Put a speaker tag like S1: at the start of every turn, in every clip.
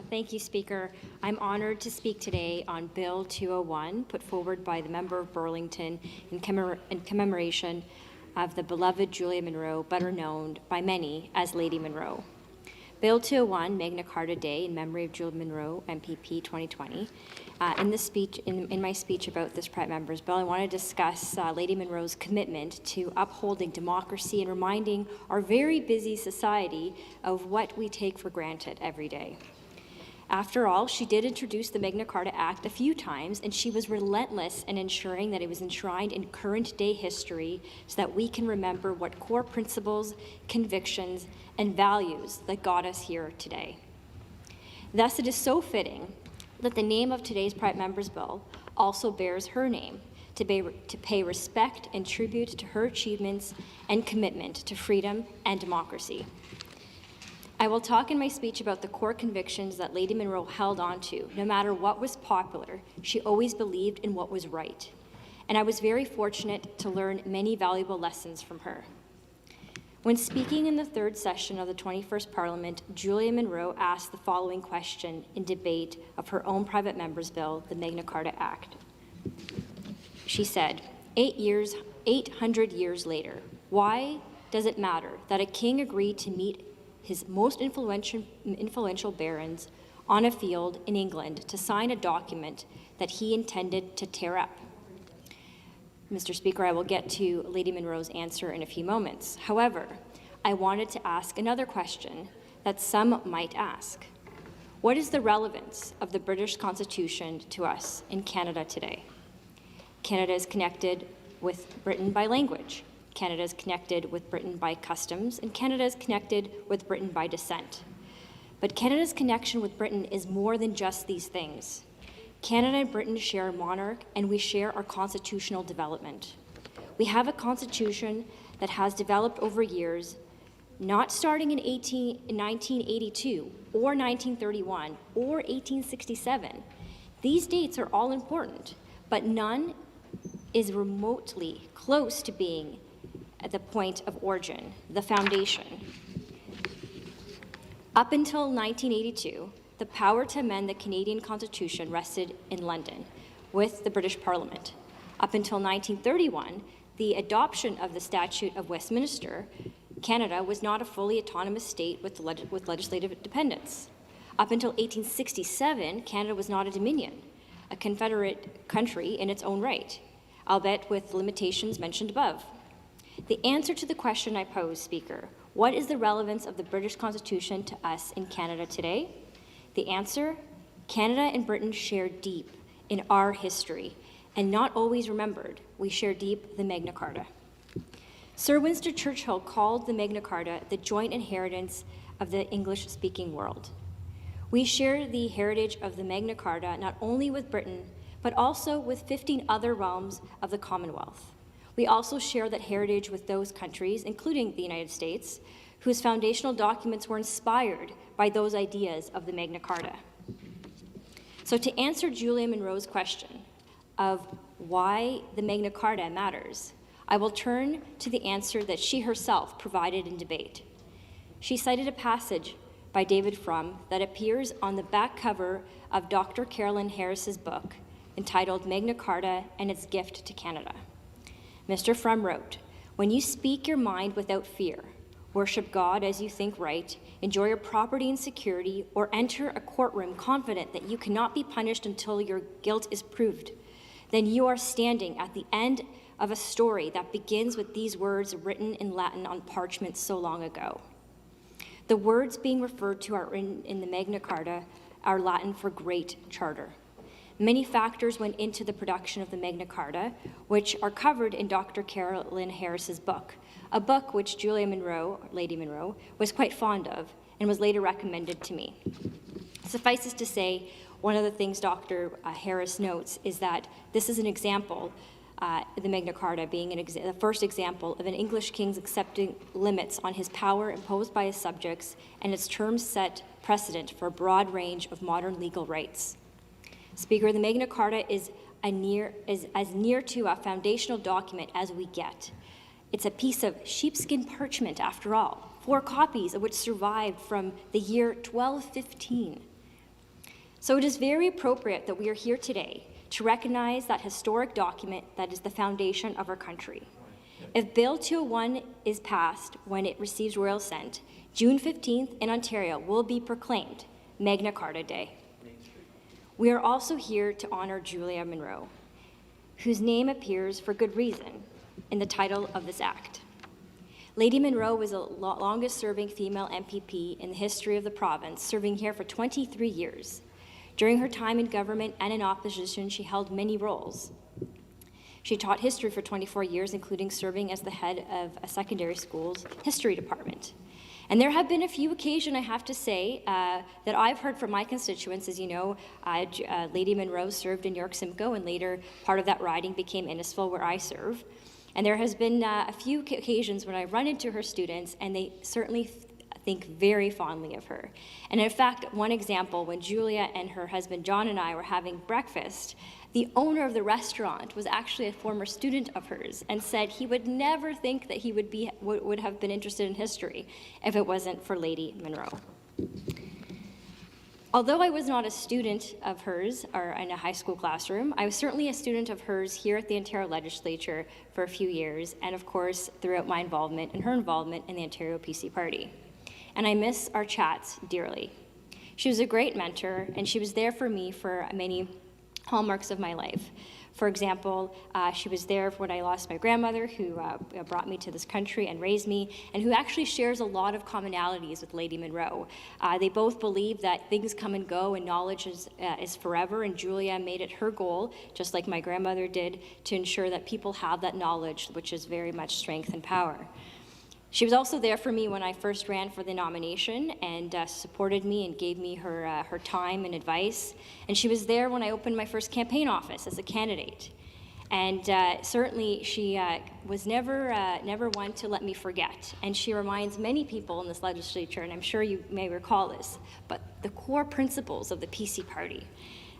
S1: Thank you, Speaker. I'm honoured to speak today on Bill 201, put forward by the member of Burlington in commemoration of the beloved Julia Munro, better known by many as Lady Munro. Bill 201, Magna Carta Day, in memory of Julia Munro, MPP 2020. In my speech about this private member's bill, I want to discuss Lady Munro's commitment to upholding democracy and reminding our very busy society of what we take for granted every day. After all, she did introduce the Magna Carta Act a few times, and she was relentless in ensuring that it was enshrined in current-day history so that we can remember what core principles, convictions, and values that got us here today. Thus, it is so fitting that the name of today's private member's bill also bears her name, to pay respect and tribute to her achievements and commitment to freedom and democracy. I will talk in my speech about the core convictions that Lady Munro held on to. No matter what was popular, she always believed in what was right. And I was very fortunate to learn many valuable lessons from her. When speaking in the third session of the 21st Parliament, Julia Munro asked the following question in debate of her own private member's bill, the Magna Carta Act. She said, 800 years later, why does it matter that a king agreed to meet his most influential barons on a field in England to sign a document that he intended to tear up? Mr. Speaker, I will get to Lady Munro's answer in a few moments. However, I wanted to ask another question that some might ask. What is the relevance of the British Constitution to us in Canada today? Canada is connected with Britain by language. Canada is connected with Britain by customs, and Canada is connected with Britain by descent. But Canada's connection with Britain is more than just these things. Canada and Britain share a monarch, and we share our constitutional development. We have a constitution that has developed over years, not starting in 1982 or 1931 or 1867. These dates are all important, but none is remotely close to being at the point of origin, the foundation. Up until 1982, the power to amend the Canadian Constitution rested in London with the British Parliament. Up until 1931, the adoption of the Statute of Westminster, Canada was not a fully autonomous state with legislative independence. Up until 1867, Canada was not a dominion, a confederate country in its own right, albeit with limitations mentioned above. The answer to the question I pose, Speaker, what is the relevance of the British Constitution to us in Canada today? The answer, Canada and Britain share deep in our history, and not always remembered, we share deep the Magna Carta. Sir Winston Churchill called the Magna Carta the joint inheritance of the English-speaking world. We share the heritage of the Magna Carta not only with Britain, but also with 15 other realms of the Commonwealth. We also share that heritage with those countries, including the United States, whose foundational documents were inspired by those ideas of the Magna Carta. So to answer Julia Munro's question of why the Magna Carta matters, I will turn to the answer that she herself provided in debate. She cited a passage by David Frum that appears on the back cover of Dr. Carolyn Harris's book entitled Magna Carta and Its Gift to Canada. Mr. Frum wrote, "When you speak your mind without fear, worship God as you think right, enjoy your property and security, or enter a courtroom confident that you cannot be punished until your guilt is proved, then you are standing at the end of a story that begins with these words written in Latin on parchment so long ago." The words being referred to are in the Magna Carta are Latin for Great Charter. Many factors went into the production of the Magna Carta, which are covered in Dr. Carolyn Harris's book, a book which Julia Munro, Lady Munro, was quite fond of and was later recommended to me. Suffices to say, one of the things Dr. Harris notes is that this is an example, the Magna Carta being the first example of an English king's accepting limits on his power imposed by his subjects, and its terms set precedent for a broad range of modern legal rights. Speaker, the Magna Carta is as near to a foundational document as we get. It's a piece of sheepskin parchment, after all, 4 copies of which survived from the year 1215. So it is very appropriate that we are here today to recognize that historic document that is the foundation of our country. If Bill 201 is passed when it receives royal assent, June 15th in Ontario will be proclaimed Magna Carta Day. We are also here to honor Julia Munro, whose name appears for good reason in the title of this act. Lady Munro was the longest-serving female MPP in the history of the province, serving here for 23 years. During her time in government and in opposition, she held many roles. She taught history for 24 years, including serving as the head of a secondary school's history department. And there have been a few occasions, I have to say, that I've heard from my constituents. As you know, Lady Munro served in York Simcoe, and later part of that riding became Innisfil, where I serve. And there has been a few occasions when I run into her students, and they certainly think very fondly of her. And in fact, one example, when Julia and her husband John and I were having breakfast, the owner of the restaurant was actually a former student of hers and said he would never think that he would have been interested in history if it wasn't for Lady Munro. Although I was not a student of hers or in a high school classroom, I was certainly a student of hers here at the Ontario Legislature for a few years, and of course throughout my involvement and her involvement in the Ontario PC Party. And I miss our chats dearly. She was a great mentor, and she was there for me for many hallmarks of my life. For example, she was there when I lost my grandmother, who brought me to this country and raised me, and who actually shares a lot of commonalities with Lady Munro. They both believe that things come and go and knowledge is forever, and Julia made it her goal, just like my grandmother did, to ensure that people have that knowledge, which is very much strength and power. She was also there for me when I first ran for the nomination and supported me and gave me her time and advice. And she was there when I opened my first campaign office as a candidate. And certainly she was never one to let me forget. And she reminds many people in this legislature, and I'm sure you may recall this, but the core principles of the PC Party.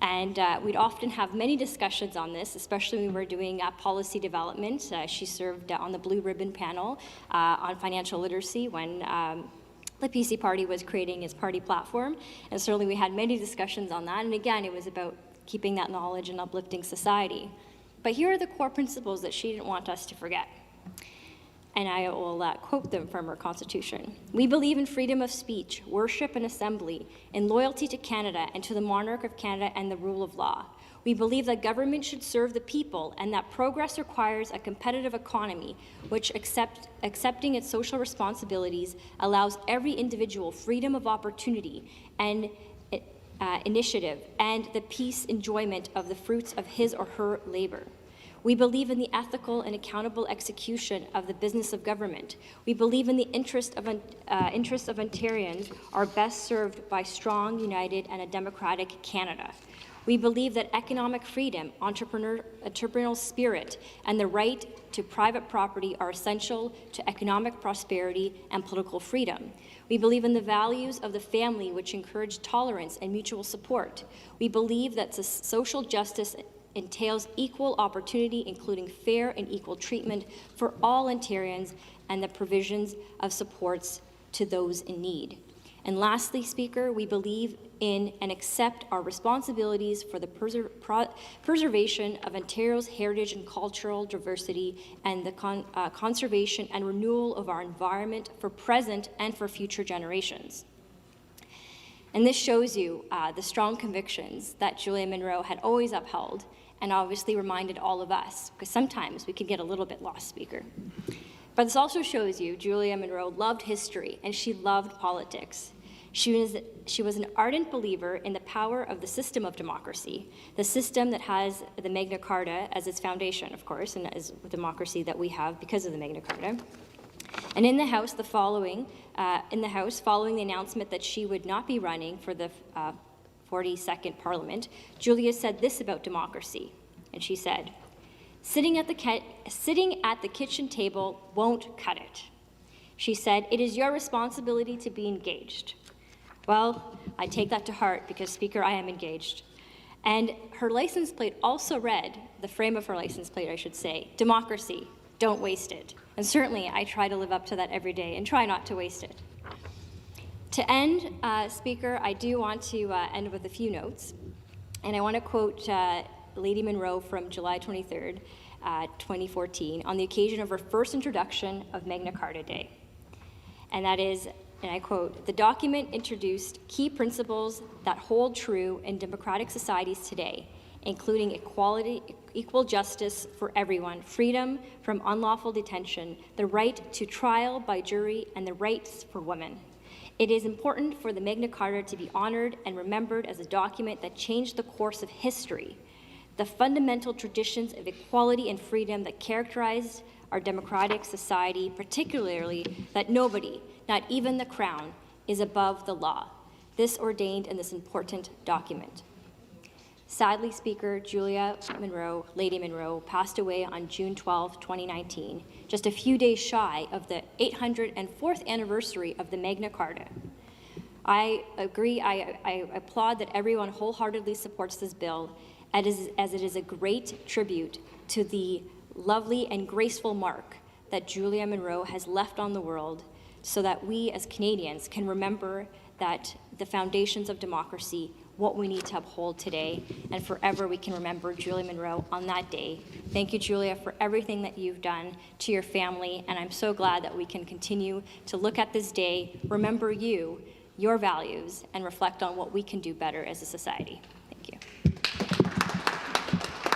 S1: And we'd often have many discussions on this, especially when we were doing policy development. She served on the Blue Ribbon panel on financial literacy when the PC Party was creating its party platform. And certainly we had many discussions on that. And again, it was about keeping that knowledge and uplifting society. But here are the core principles that she didn't want us to forget. And I will quote them from her Constitution. We believe in freedom of speech, worship and assembly, in loyalty to Canada and to the monarch of Canada and the rule of law. We believe that government should serve the people and that progress requires a competitive economy which, accepting its social responsibilities, allows every individual freedom of opportunity and initiative and the peace enjoyment of the fruits of his or her labor. We believe in the ethical and accountable execution of the business of government. We believe in the interests of Ontarians are best served by strong, united, and a democratic Canada. We believe that economic freedom, entrepreneurial spirit, and the right to private property are essential to economic prosperity and political freedom. We believe in the values of the family, which encourage tolerance and mutual support. We believe that social justice entails equal opportunity, including fair and equal treatment for all Ontarians and the provisions of supports to those in need. And lastly, Speaker, we believe in and accept our responsibilities for the preservation of Ontario's heritage and cultural diversity and the conservation and renewal of our environment for present and for future generations. And this shows you the strong convictions that Julia Munro had always upheld and obviously reminded all of us, because sometimes we could get a little bit lost, Speaker. But this also shows you Julia Munro loved history and she loved politics. She was an ardent believer in the power of the system of democracy, the system that has the Magna Carta as its foundation, of course, and as the democracy that we have because of the Magna Carta. And in the House, following the announcement that she would not be running for the 42nd Parliament, Julia said this about democracy, and she said, sitting at the kitchen table won't cut it. She said, it is your responsibility to be engaged. Well, I take that to heart because, Speaker, I am engaged. And her license plate also read, the frame of her license plate, I should say, democracy, don't waste it. And certainly I try to live up to that every day and try not to waste it. To end, Speaker, I do want to end with a few notes. And I want to quote Lady Munro from July 23rd, 2014, on the occasion of her first introduction of Magna Carta Day. And that is, and I quote, "The document introduced key principles that hold true in democratic societies today, including equality, equal justice for everyone, freedom from unlawful detention, the right to trial by jury, and the rights for women. It is important for the Magna Carta to be honored and remembered as a document that changed the course of history. The fundamental traditions of equality and freedom that characterized our democratic society, particularly that nobody, not even the Crown, is above the law. This ordained in this important document." Sadly, Speaker, Julia Munro, Lady Munro, passed away on June 12, 2019, just a few days shy of the 804th anniversary of the Magna Carta. I agree, I applaud that everyone wholeheartedly supports this bill, as it is a great tribute to the lovely and graceful mark that Julia Munro has left on the world, so that we as Canadians can remember that the foundations of democracy, what we need to uphold today, and forever we can remember Julia Munro on that day. Thank you, Julia, for everything that you've done to your family, and I'm so glad that we can continue to look at this day, remember you, your values, and reflect on what we can do better as a society.